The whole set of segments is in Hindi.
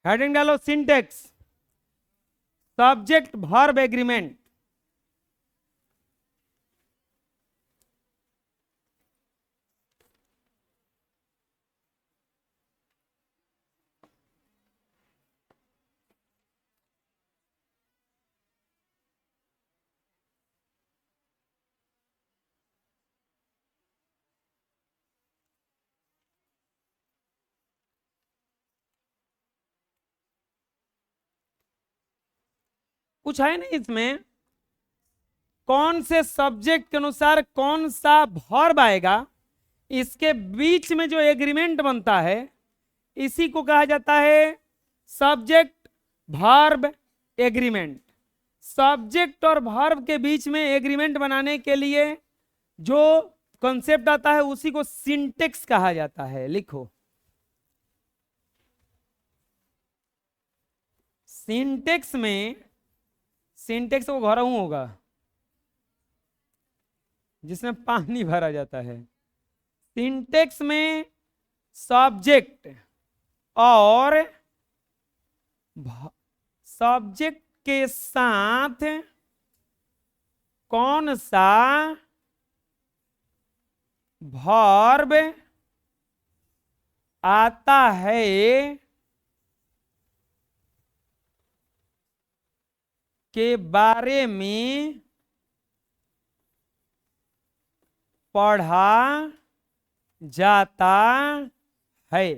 हेडिंग डालो सिंटेक्स, सब्जेक्ट वर्ब एग्रीमेंट। कुछ है नहीं इसमें, कौन से सब्जेक्ट के अनुसार कौन सा वर्ब आएगा, इसके बीच में जो एग्रीमेंट बनता है इसी को कहा जाता है सब्जेक्ट वर्ब एग्रीमेंट। सब्जेक्ट और वर्ब के बीच में एग्रीमेंट बनाने के लिए जो कॉन्सेप्ट आता है उसी को सिंटेक्स कहा जाता है। लिखो, सिंटेक्स में, सिंटेक्स वो भरा हुआ होगा जिसमें पानी भरा जाता है। सिंटेक्स में सब्जेक्ट और सब्जेक्ट के साथ कौन सा वर्ब आता है के बारे में पढ़ा जाता है।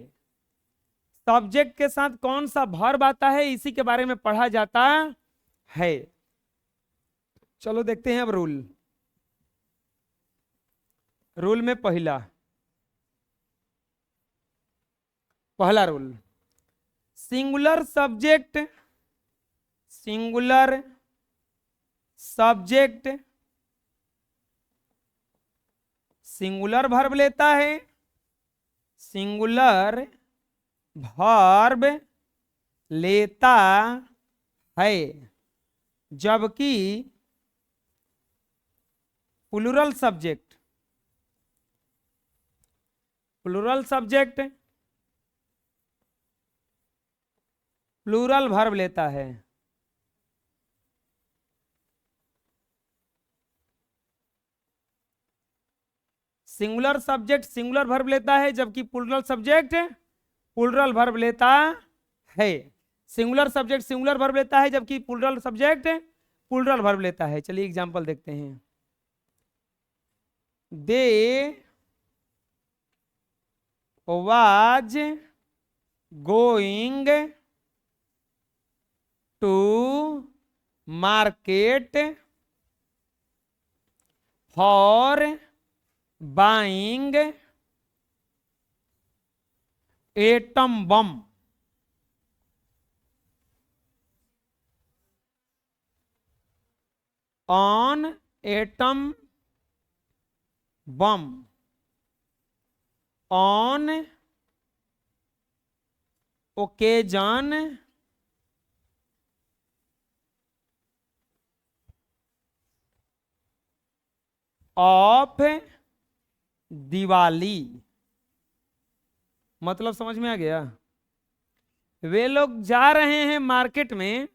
सब्जेक्ट के साथ कौन सा वर्ब आता है इसी के बारे में पढ़ा जाता है। चलो देखते हैं अब रूल। रूल में पहला rule, singular subject, singular subject singular verb लेता है, सिंगुलर वर्ब लेता है, जबकि plural subject, plural subject plural verb लेता है। सिंगुलर सब्जेक्ट सिंगुलर वर्ब लेता है जबकि प्लूरल सब्जेक्ट प्लूरल वर्ब लेता है। सिंगुलर सब्जेक्ट सिंगुलर वर्ब लेता है जबकि प्लूरल सब्जेक्ट प्लूरल वर्ब लेता है। चलिए एग्जांपल देखते हैं। They was going to market for buying atom bomb. On atom bomb, on occasion of Diwali. मतलब समझ में आ गया? वे लोग जा रहे हैं मार्केट में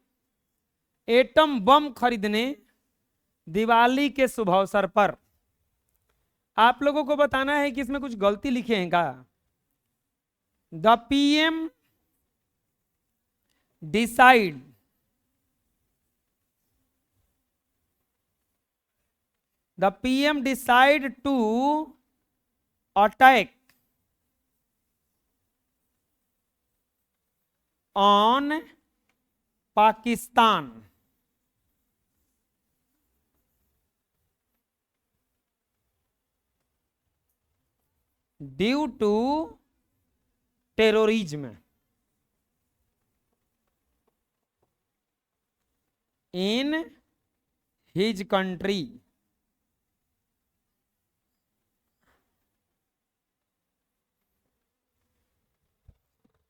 एटम बम खरीदने दिवाली के शुभ अवसर पर। आप लोगों को बताना है कि इसमें कुछ गलती लिखे हैं क्या। The PM decide the PM decide to attack on Pakistan due to terrorism in his country।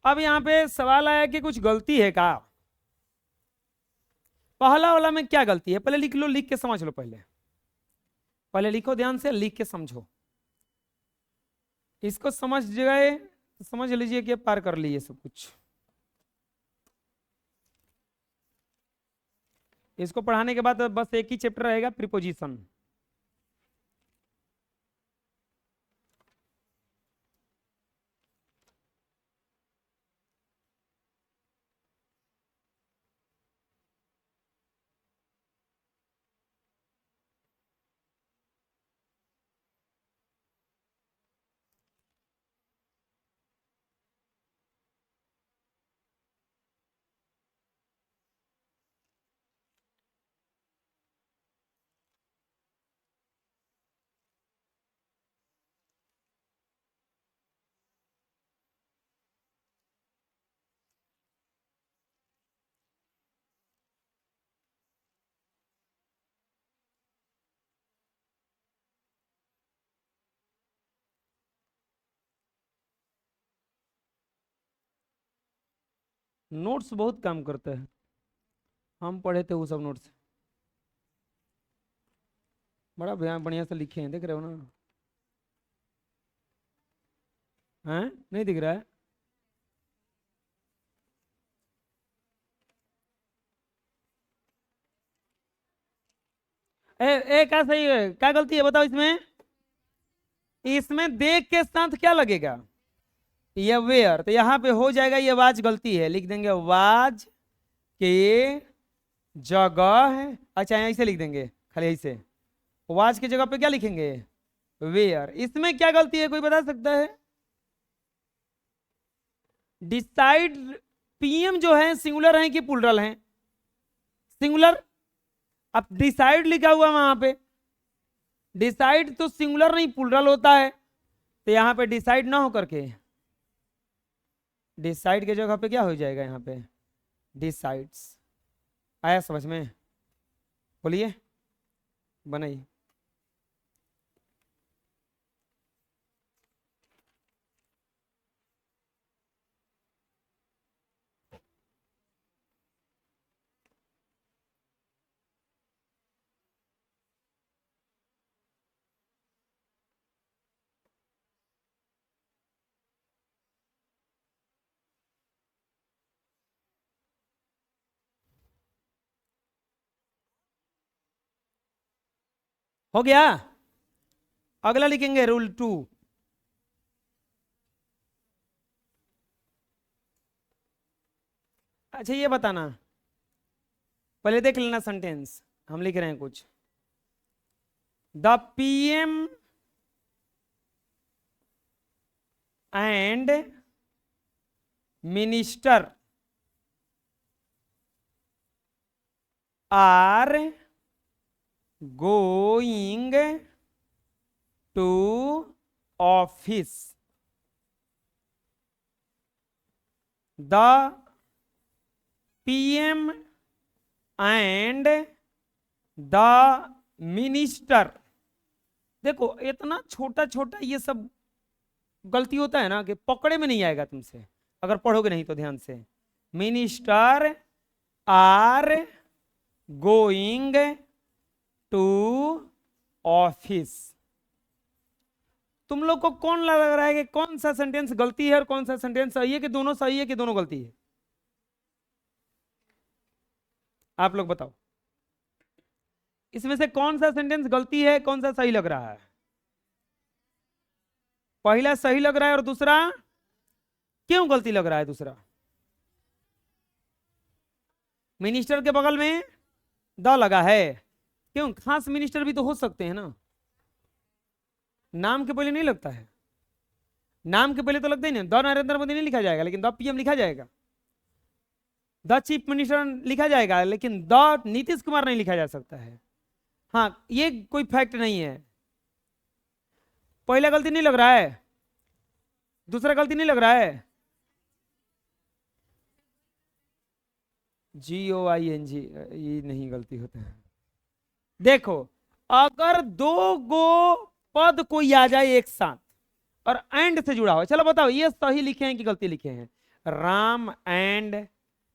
अब यहां पे सवाल आया कि कुछ गलती है क्या। पहला वाला में क्या गलती है, पहले लिख लो, लिख के समझ लो। पहले लिखो, ध्यान से लिख के समझो। इसको समझ गए तो समझ लीजिए कि पार कर लिए सब कुछ। इसको पढ़ाने के बाद बस एक ही चैप्टर रहेगा, प्रीपोजिशन। नोट्स बहुत काम करते हैं, हम पढ़े थे वो सब नोट्स, बड़ा बढ़िया से लिखे हैं, देख रहे हो ना? हैं, नहीं दिख रहा है? क्या सही है, क्या गलती है बताओ इसमें? इसमें देख के साथ क्या लगेगा? ये वेयर, तो यहाँ पे हो जाएगा, ये वाज गलती है, लिख देंगे वाज के जगह। अच्छा ऐसे लिख देंगे खाली ऐसे, वाज की जगह पे क्या लिखेंगे? वेयर। इसमें क्या गलती है, कोई बता सकता है? डिसाइड, पीएम जो है सिंगुलर है कि प्लूरल है? सिंगुलर। अब डिसाइड लिखा हुआ वहां पे, डिसाइड तो सिंगुलर नहीं प्लूरल होता है, तो यहां पे डिसाइड ना हो करके डिसाइड के जगह पे क्या हो जाएगा? यहाँ पे डिसाइड्स। आया समझ में? बोलिए, बनाइए। हो गया? अगला लिखेंगे रूल 2। अच्छा ये बताना, पहले देख लेना सेंटेंस, हम लिख रहे हैं कुछ। The PM and minister are going to office. The PM and the minister. देखो इतना छोटा छोटा ये सब गलती होता है ना कि पकड़े में नहीं आएगा तुमसे, अगर पढ़ोगे नहीं तो ध्यान से। Minister are going to office. तुम लोग को कौन लग रहा है कि कौन सा सेंटेंस गलती है और कौन सा सेंटेंस सही है, कि दोनों सही है कि दोनों गलती है? आप लोग बताओ, इसमें से कौन सा सेंटेंस गलती है, कौन सा सही लग रहा है? पहला सही लग रहा है और दूसरा क्यों गलती लग रहा है? दूसरा, मिनिस्टर के बगल में द लगा है, क्यों? खास मिनिस्टर भी तो हो सकते हैं ना, नाम के पहले नहीं लगता है। नाम के पहले तो लगता ही नहीं, द नरेंद्र मोदी नहीं लिखा जाएगा, लेकिन द पीएम लिखा जाएगा। द चीफ मिनिस्टर लिखा जाएगा, लेकिन द नीतीश कुमार नहीं लिखा जा सकता है। हाँ, ये कोई फैक्ट नहीं है। पहला गलती नहीं लग रहा है, दूसरा गलती नहीं लग रहा है। GOING ये नहीं गलती होता है। देखो, अगर दो गो पद कोई आ जाए एक साथ और एंड से जुड़ा हो, चलो बताओ ये सही लिखे हैं कि गलती लिखे हैं? राम एंड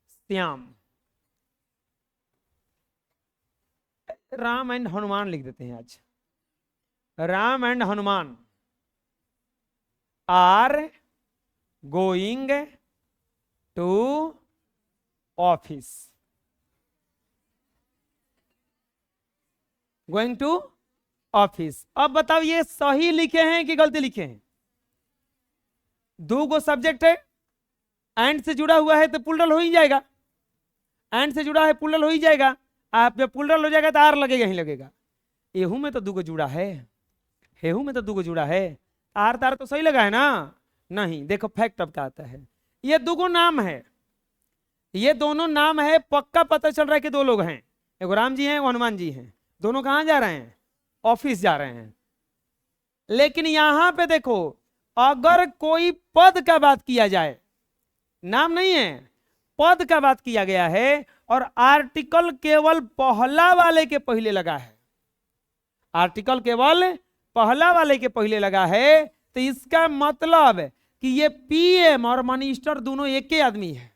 श्याम, राम एंड हनुमान लिख देते हैं आज। Ram and Hanuman are going to office. Going to office. अब बताओ ये सही लिखे हैं कि गलती लिखे हैं? दो गो सब्जेक्ट है, एंड से जुड़ा हुआ है तो प्लूरल हो ही जाएगा, एंड से जुड़ा है प्लूरल हो ही जाएगा। आप जब प्लूरल हो जाएगा तो आर लगेगा ही लगेगा। एहू में तो दो गो जुड़ा है, हेहू में तो दो गो जुड़ा है, आर तार तो सही लगा है ना? नहीं, देखो फैक्ट अब क्या आता है। ये दो गो नाम है, ये दोनों नाम है, पक्का पता चल रहा है कि दो लोग हैं, एगो राम जी हैं एगो हनुमान जी हैं। दोनों कहां जा रहे हैं? ऑफिस जा रहे हैं। लेकिन यहां पे देखो, अगर कोई पद का बात किया जाए, नाम नहीं है, पद का बात किया गया है, और आर्टिकल केवल पहला वाले के पहले लगा है, आर्टिकल केवल पहला वाले के पहले लगा है, तो इसका मतलब कि ये पीएम और मिनिस्टर दोनों एक ही आदमी है,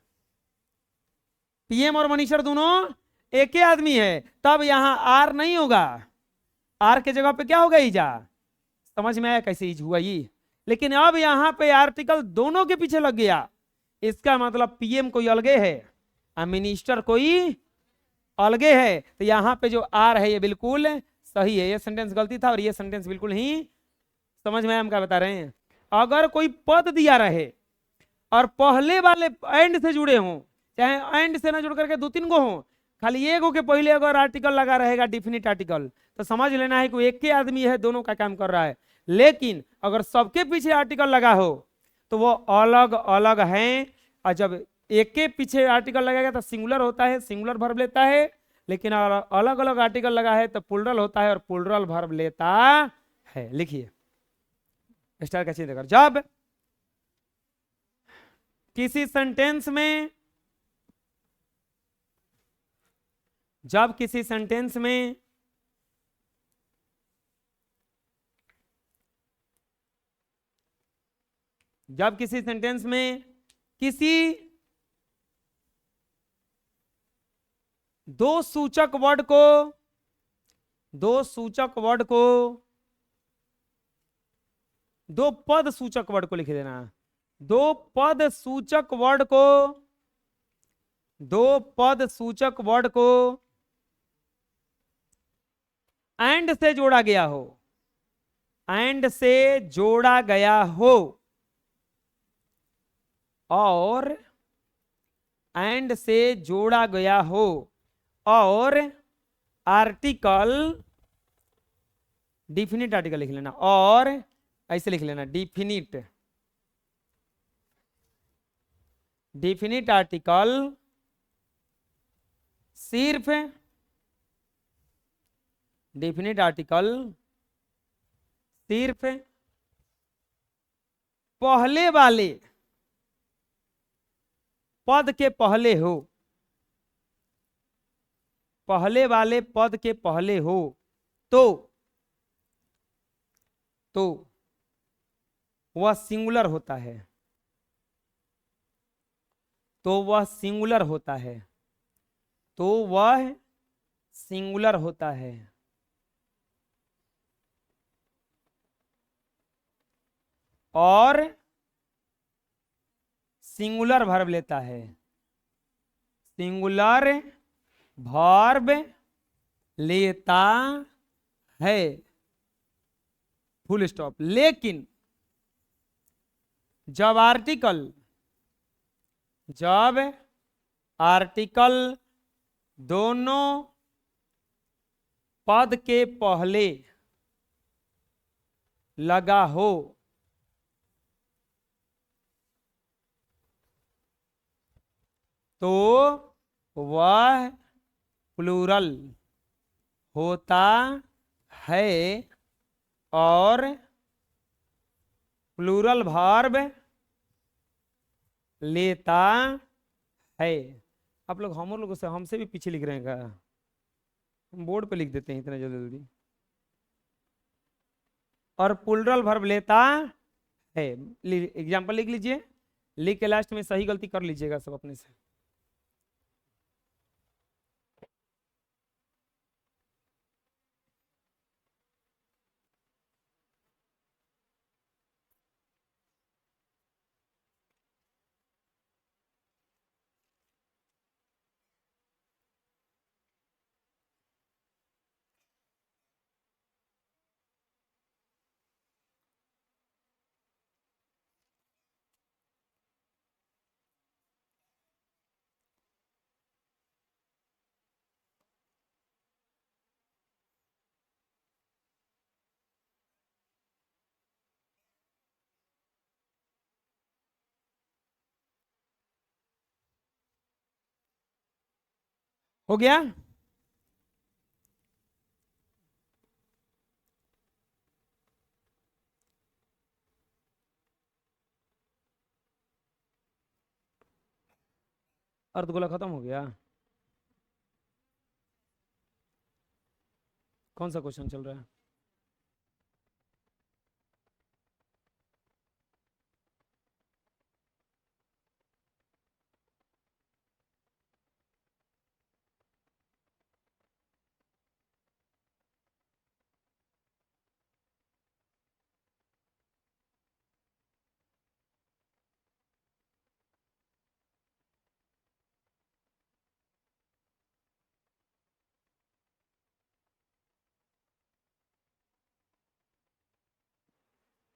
पीएम और मिनिस्टर दोनों एक ही आदमी है। तब यहां आर नहीं होगा, आर के जगह पे क्या होगा? ईजा। समझ में आया कैसे ईज हुआ ये? लेकिन अब यहां पे आर्टिकल दोनों के पीछे लग गया, इसका मतलब पीएम कोई अलगे है और मिनिस्टर कोई अलगे है। तो यहां पे जो आर है ये बिल्कुल सही है, ये सेंटेंस गलती था और ये सेंटेंस बिल्कुल ही। समझ में हम क्या बता रहे हैं? अगर कोई पद दिया रहे और पहले वाले एंड से जुड़े हों, चाहे एंड से ना जुड़ करके दो तीन गो हों, खाली एक गो के पहले अगर आर्टिकल लगा रहेगा डिफिनिट आर्टिकल, तो समझ लेना है कि एक ही आदमी है, दोनों का काम कर रहा है। लेकिन अगर सबके पीछे आर्टिकल लगा हो तो वो अलग अलग हैं, और जब एक के पीछे आर्टिकल लगेगा तो सिंगुलर होता है, सिंगुलर वर्ब लेता है। लेकिन अलग अलग आर्टिकल लगा है तो प्लूरल होता है और प्लूरल वर्ब लेता है। लिखिए स्टार का चिन्ह देकर, जब किसी सेंटेंस में किसी दो सूचक वर्ड को दो पद सूचक वर्ड को लिख देना, दो पद सूचक वर्ड को एंड से जोड़ा गया हो, एंड से जोड़ा गया हो, और एंड से जोड़ा गया हो, और आर्टिकल डिफिनिट आर्टिकल लिख लेना, और ऐसे लिख लेना डिफिनिट आर्टिकल सिर्फ पहले वाले पद के पहले हो, पहले वाले पद के पहले हो, तो वह सिंगुलर होता है, तो वह सिंगुलर होता है, और सिंगुलर वर्ब लेता है, सिंगुलर वर्ब लेता है, फुल स्टॉप। लेकिन जब आर्टिकल दोनों पद के पहले लगा हो, तो वह प्लूरल होता है और प्लूरल वर्ब लेता है। आप लोग हम लोगों से हमसे भी पीछे लिख रहे हैं क्या? हम बोर्ड पे लिख देते हैं इतना जल्दी जल्दी। और प्लूरल वर्ब लेता है, एग्जाम्पल लिख लीजिए, लिख के लास्ट में सही गलती कर लीजिएगा सब अपने से। हो गया। अर्धगोला खत्म हो गया। कौन सा क्वेश्चन चल रहा है?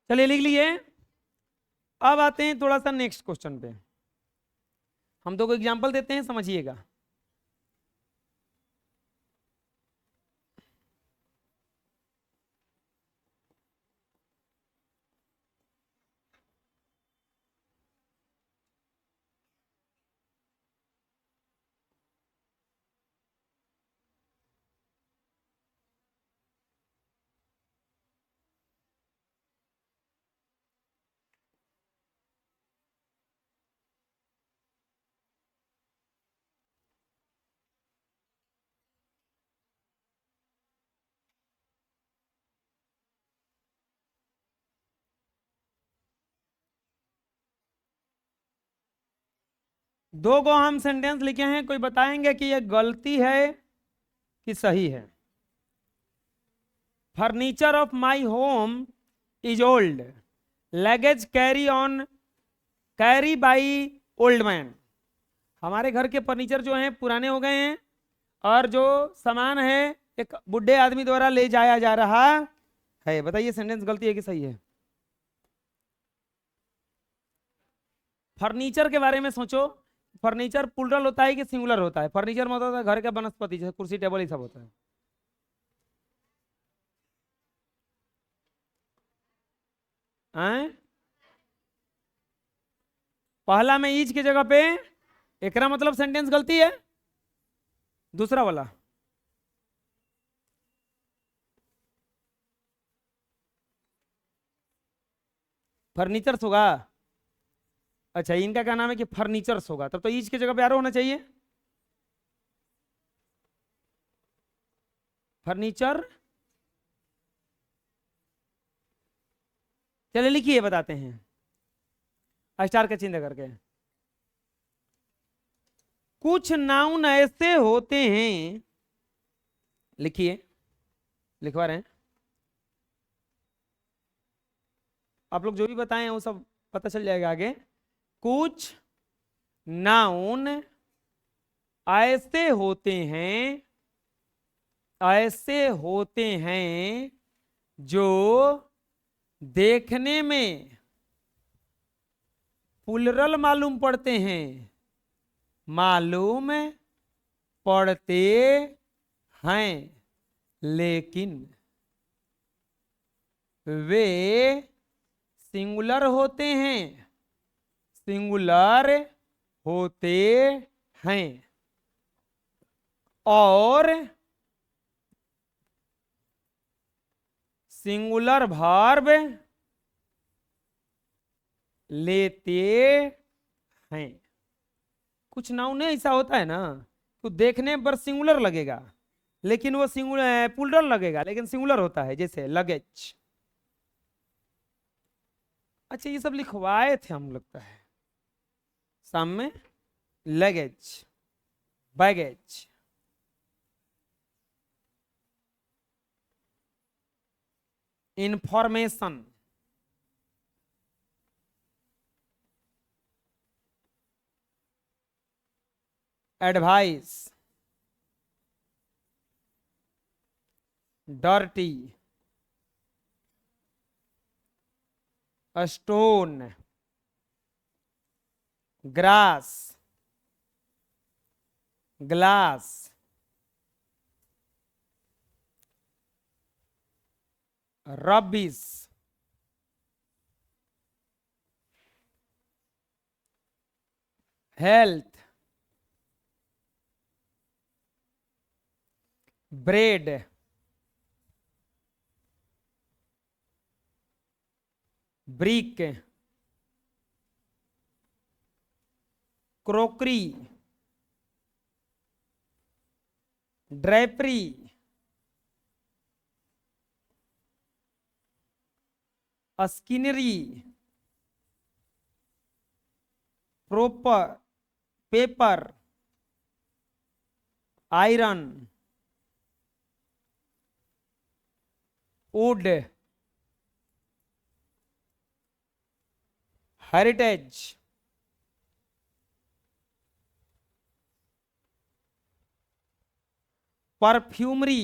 चलिए लिख लिए। अब आते हैं थोड़ा सा नेक्स्ट क्वेश्चन पे। हम तो कोई एग्जांपल देते हैं, समझिएगा। दो को हम सेंटेंस लिखे हैं, कोई बताएंगे कि यह गलती है कि सही है? Furniture of my home is old, luggage carry by old man. हमारे घर के फर्नीचर जो हैं पुराने हो गए हैं, और जो सामान है एक बुढ़े आदमी द्वारा ले जाया जा रहा है। बताइए सेंटेंस गलती है कि सही है? फर्नीचर के बारे में सोचो। फर्नीचर प्लुरल होता है कि सिंगुलर होता है? फर्नीचर मतलब होता है घर का वनस्पति, जैसे कुर्सी टेबल ये सब होता है। हैं? पहला में ईज की जगह पे एकरा मतलब सेंटेंस गलती है। दूसरा वाला फर्नीचर्स होगा। अच्छा, इनका क्या नाम है कि फर्नीचर्स होगा, तब तो ईज की जगह पे आरो होना चाहिए। फर्नीचर। चलिए लिखिए, बताते हैं स्टार का चिन्ह करके। कुछ नाउन ऐसे होते हैं, लिखिए, लिखवा रहे हैं। आप लोग जो भी बताएं वो सब पता चल जाएगा आगे। कुछ नाउन ऐसे होते हैं, ऐसे होते हैं जो देखने में प्लुरल मालूम पड़ते हैं, मालूम पड़ते हैं, लेकिन वे सिंगुलर होते हैं, सिंगुलर होते हैं, और सिंगुलर वर्ब लेते हैं। कुछ नाउन ऐसा होता है ना, तो देखने पर सिंगुलर लगेगा लेकिन वो सिंगुलर प्लुरल लगेगा लेकिन सिंगुलर होता है, जैसे लगेज। अच्छा, ये सब लिखवाए थे हम, लगता है सामने। Luggage, baggage, information, advice, dirty, stone, grass, glass, rubbish, health, bread, brick, crockery, drapery, scenery, proper, paper, iron, wood, heritage, perfumery,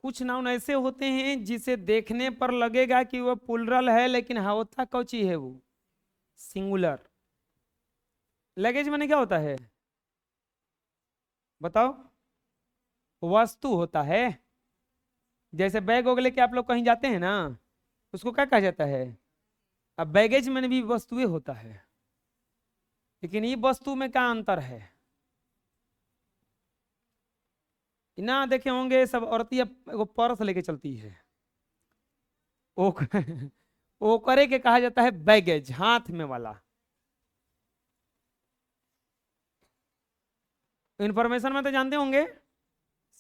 कुछ नाउन ऐसे होते हैं जिसे देखने पर लगेगा कि वह प्लुरल है, लेकिन होता कौची है वो सिंगुलर। लगेज माने क्या होता है बताओ? वस्तु होता है। जैसे बैग वैग लेके आप लोग कहीं जाते हैं ना, उसको क्या कहा जाता है? अब बैगेज में भी वस्तुएं होता है, लेकिन ये वस्तु में क्या अंतर है? ना देखे होंगे सब औरतियां एगो पर्स लेके चलती है, वो वो करे के कहा जाता है बैगेज, हाथ में वाला। इंफॉर्मेशन में तो जानते होंगे,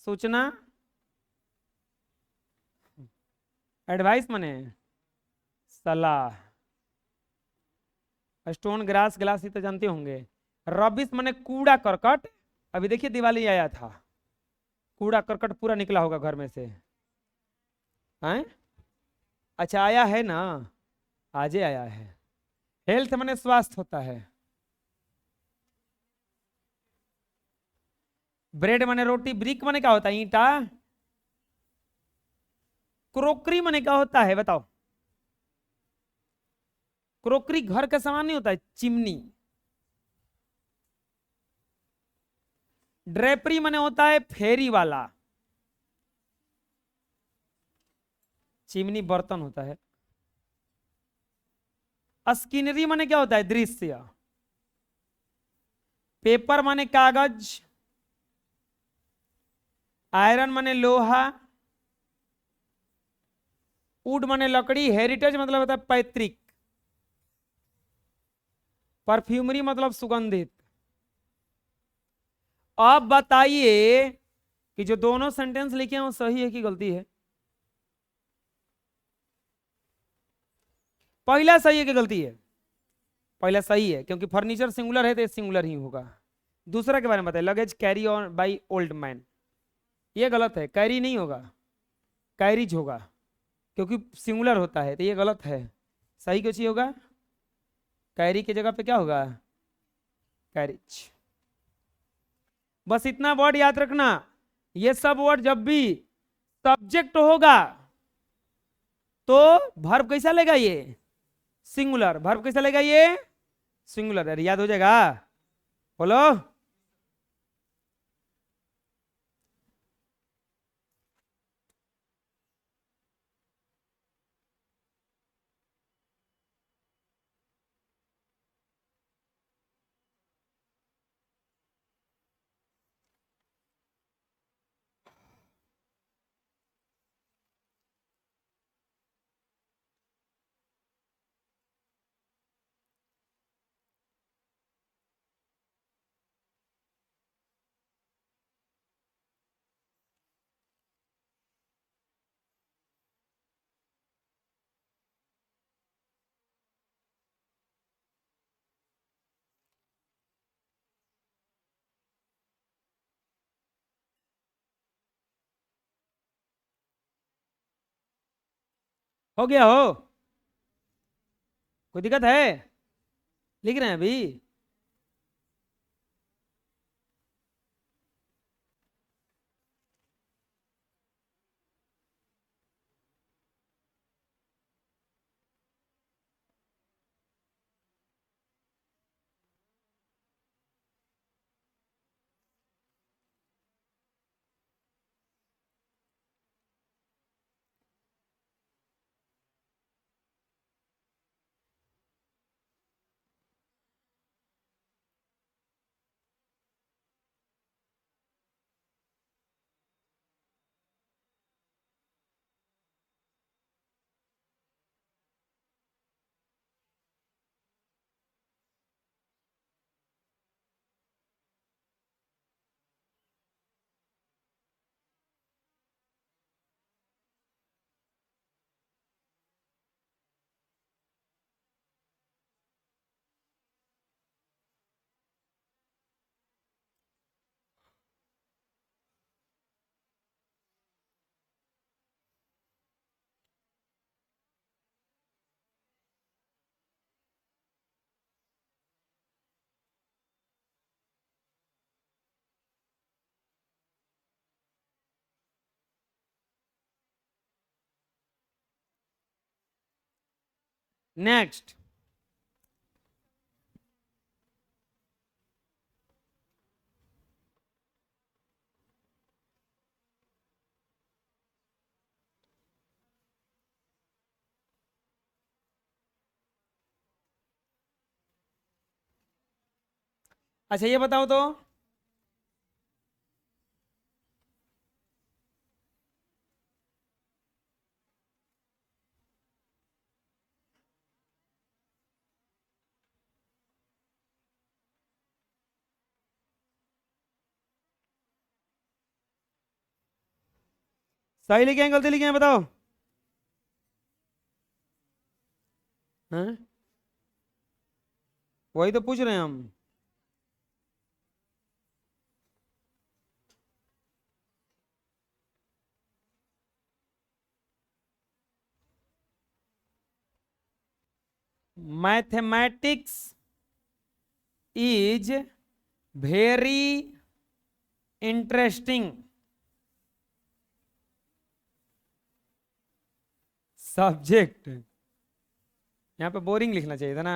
सूचना, एडवाइस माने सलाह, स्टोन ग्रास ग्लास ही तो जानते होंगे। रबिश माने कूड़ा करकट। अभी देखिए दिवाली आया था, कूड़ा करकट पूरा निकला होगा घर में से, हैं? अच्छा आया है ना, आजे आया है। हेल्थ माने स्वास्थ्य होता है। ब्रेड माने रोटी, ब्रिक माने क्या होता है? ईंटा। क्रोकरी माने क्या होता है बताओ? क्रोकरी घर का सामान नहीं होता है, चिमनी। ड्रेपरी माने होता है फेरी वाला, चिमनी बर्तन होता है। स्किनरी माने क्या होता है? दृश्य। पेपर माने कागज, आयरन माने लोहा, वुड माने लकड़ी, हेरिटेज मतलब होता है पैतृक, परफ्यूमरी मतलब सुगंधित। अब बताइए कि जो दोनों सेंटेंस लिखे हैं वो सही है कि गलती है? पहला सही है कि गलती है? पहला सही है, क्योंकि फर्नीचर सिंगुलर है तो सिंगुलर ही होगा। दूसरा के बारे में बताइए, luggage carry on by old man, ये गलत है, कैरी नहीं होगा, कैरिज होगा, क्योंकि सिंगुलर होता है, तो ये गलत है। सही क्यों चीज होगा? कैरी की जगह पे क्या होगा? कैरिज। बस इतना वर्ड याद रखना, ये सब वर्ड जब भी सब्जेक्ट होगा तो वर्ब कैसा लेगा? ये सिंगुलर। वर्ब कैसा लेगा? ये सिंगुलर। अरे याद हो जाएगा, बोलो। हो गया हो? कोई दिक्कत है? लिख रहे हैं अभी? नेक्स्ट, अच्छा ये बताओ तो, सही लिखे हैं गलती लिखे हैं बताओ। हैं? वही तो पूछ रहे हैं हम। Mathematics is very interesting subject. यहाँ पे बोरिंग लिखना चाहिए था ना।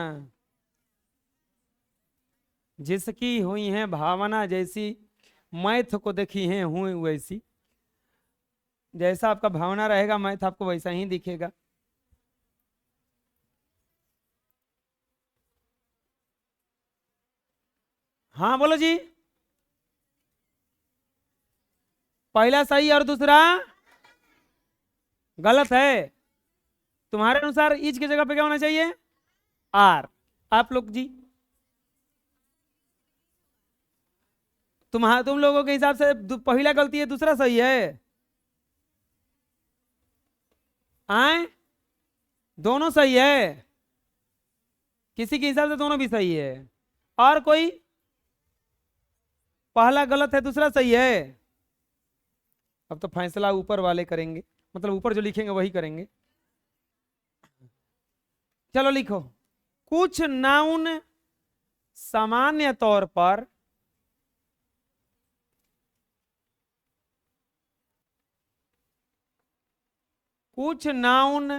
जिसकी हुई है भावना जैसी, मैथ को देखी है हुई वैसी। जैसा आपका भावना रहेगा मैथ आपको वैसा ही दिखेगा। हाँ बोलो जी। पहला सही और दूसरा गलत है। तुम्हारे अनुसार ईच की जगह पे क्या होना चाहिए? आर। आप लोग जी, तुम लोगों के हिसाब से पहला गलती है दूसरा सही है? आए, दोनों सही है। किसी के हिसाब से दोनों भी सही है। और कोई? पहला गलत है दूसरा सही है। अब तो फैसला ऊपर वाले करेंगे, मतलब ऊपर जो लिखेंगे वही करेंगे। चलो लिखो। कुछ नाउन सामान्य तौर पर कुछ नाउन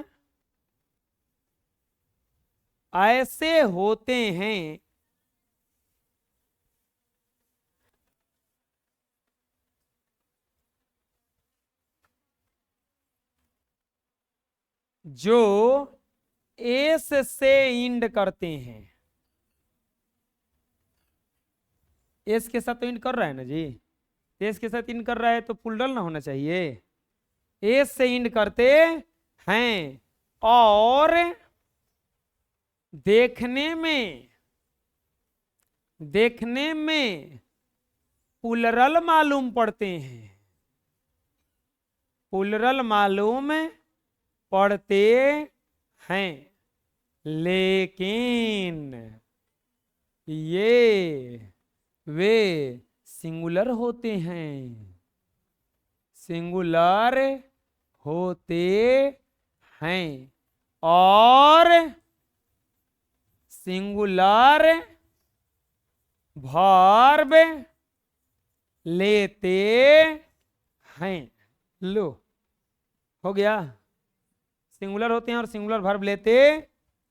ऐसे होते हैं जो एस से इंड करते हैं। एस के साथ तो इंड कर रहा है ना जी, एस के साथ इंड कर रहा है तो पुलडल ना होना चाहिए। एस से इंड करते हैं और देखने में पुलरल मालूम पड़ते हैं। पुलरल मालूम पड़ते हैं, लेकिन ये वे सिंगुलर होते हैं। सिंगुलर होते हैं और सिंगुलर वर्ब लेते हैं। लो, हो गया। सिंगुलर होते हैं और सिंगुलर वर्ब लेते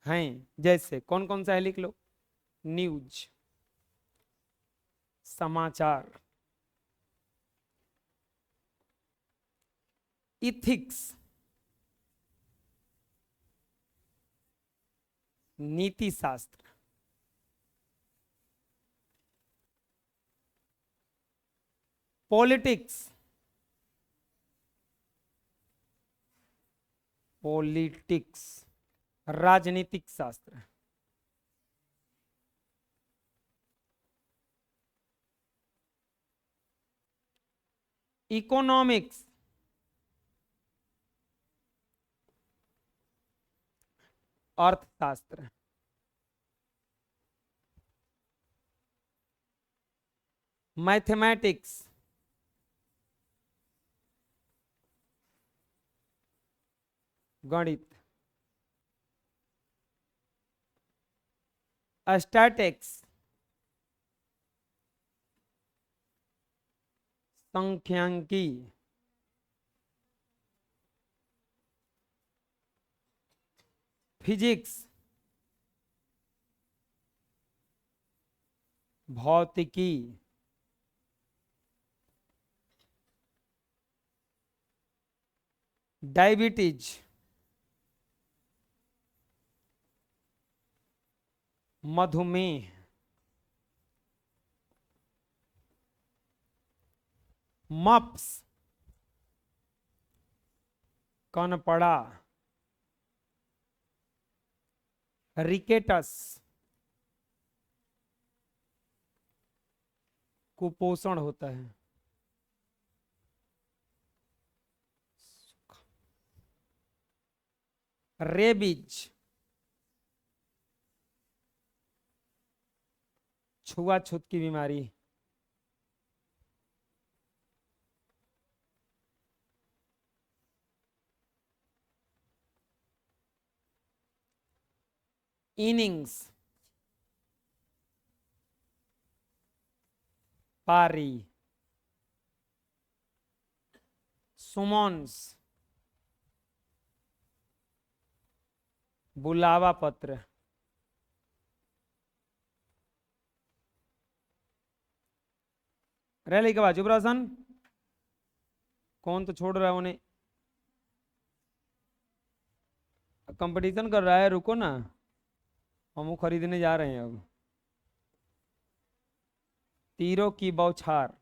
हैं। जैसे कौन कौन सा है लिख लो। न्यूज, समाचार। इथिक्स, नीति शास्त्र। पॉलिटिक्स, पॉलिटिक्स राजनीतिक शास्त्र। इकोनॉमिक्स, अर्थशास्त्र। मैथमेटिक्स, गणित। स्टैटिक्स, सांख्यिकी। फिजिक्स, भौतिकी, डायबिटीज, मधुमेह, मप्स, कनपड़ा, रिकेटस, कुपोषण होता है, रेबीज, छुआछूत की बीमारी, इनिंग्स, पारी, सुमोन्स, बुलावा पत्र, रैली के बाद चुपरासन, कौन तो छोड़ रहा है उन्हें, कंपटीशन कर रहा है, रुको ना, हम वो खरीदने जा रहे हैं अब। तीरों की बौछार,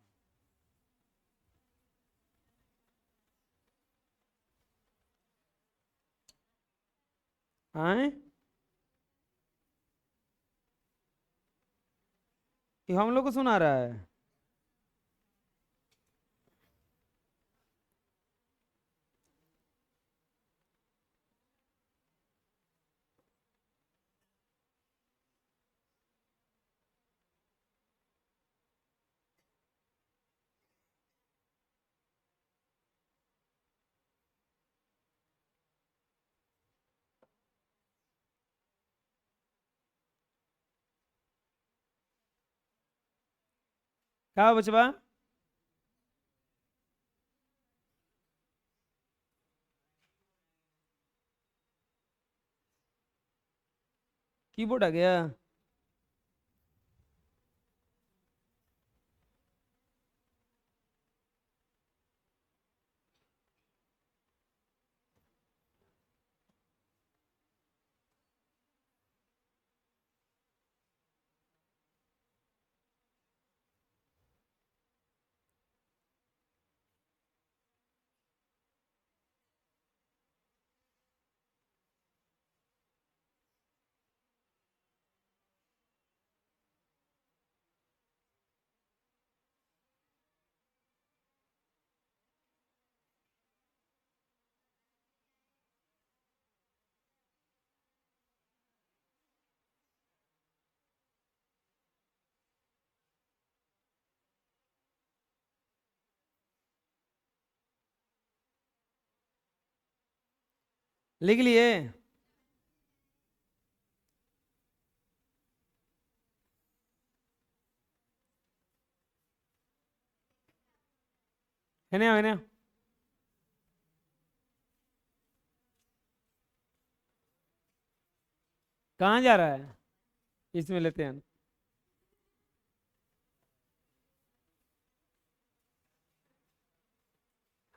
आए ये हम लोग को सुना रहा है। क्या बचवा, कीबोर्ड आ गया। लिख लिए, है ना, कहाँ जा रहा है, इसमें लेते हैं।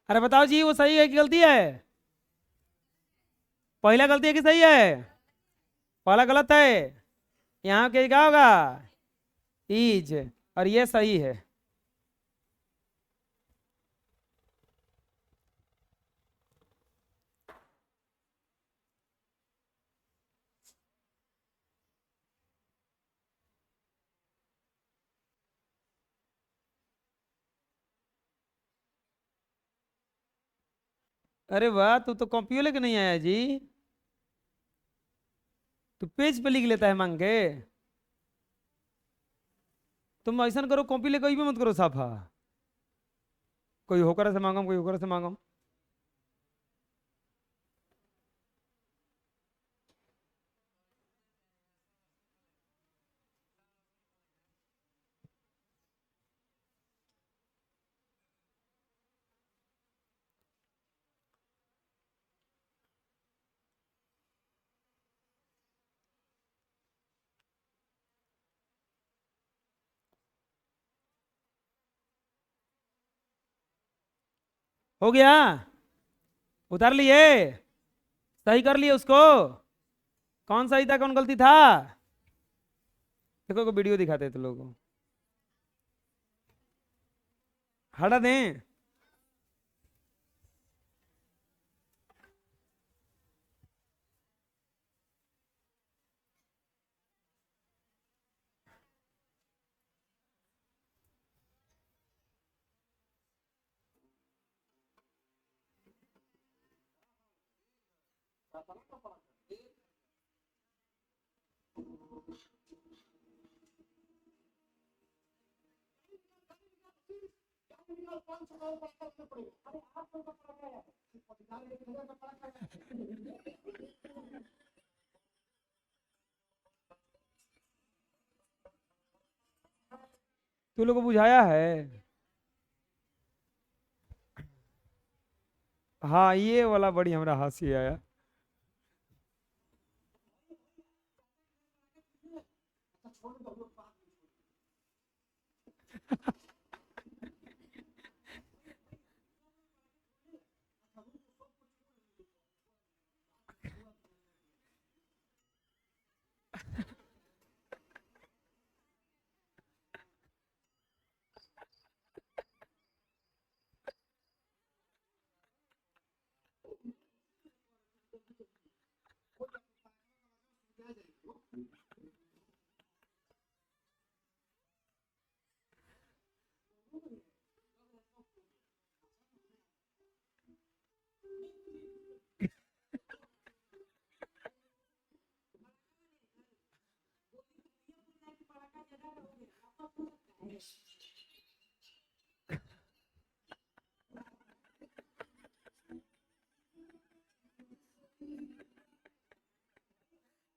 अरे बताओ जी, वो सही है कि गलती है? पहला गलती है कि सही है? पहला गलत है। यहाँ के क्या होगा, इज, और ये सही है। अरे वाह, तू तो कॉपी लेके नहीं आया जी, तू पेज पे लिख लेता है मांग के। तुम ऐसा करो, कॉपी लेकर भी मत करो साफा, कोई होकर से मांगम, कोई होकर से मांगम। हो गया, उतार लिए, सही कर लिए उसको। कौन सही था कौन गलती था? देखो को वीडियो दिखाते थे लोगों को, हटा दें। तू लोग को बुझाया है? हाँ ये वाला बड़ी हमरा हंसी आया।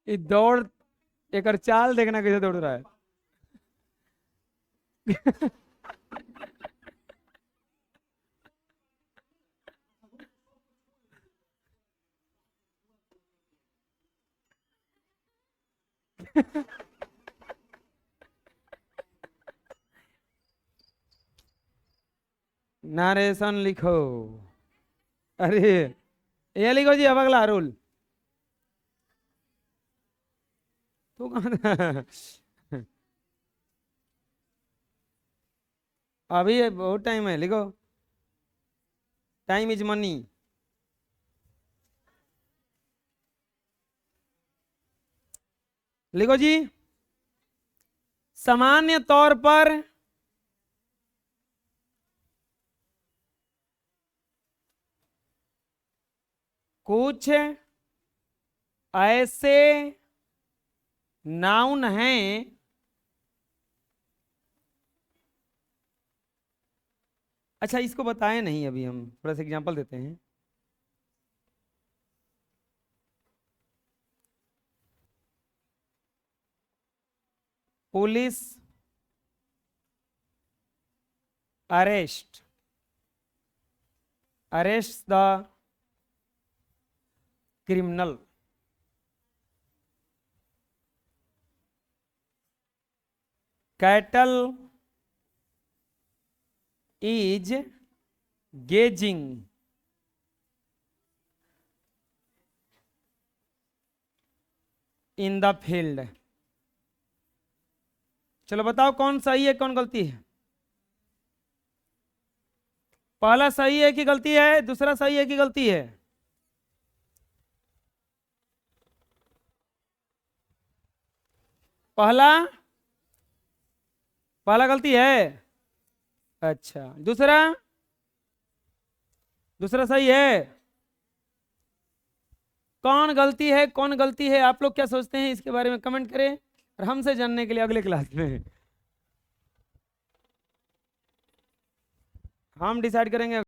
ये दौड़, एक चाल देखना कैसे दौड़ रहा है। नारेशन लिखो। अरे ये लिखो जी, अब अगला रूल। तू कहाँ अभी बहुत टाइम है, लिखो। Time is money. लिखो जी, सामान्य तौर पर कुछ ऐसे नाउन हैं अच्छा इसको बताएं नहीं, अभी हम थोड़ा सा एग्जांपल देते हैं। Police arrest the criminal. Cattle is gazing in the field. चलो बताओ कौन सही है कौन गलती है? पहला सही है कि गलती है? दूसरा सही है कि गलती है? पहला पहला गलती है। अच्छा दूसरा? दूसरा सही है। कौन गलती है कौन गलती है आप लोग क्या सोचते हैं इसके बारे में कमेंट करें, और हमसे जानने के लिए अगले क्लास में हम डिसाइड करेंगे।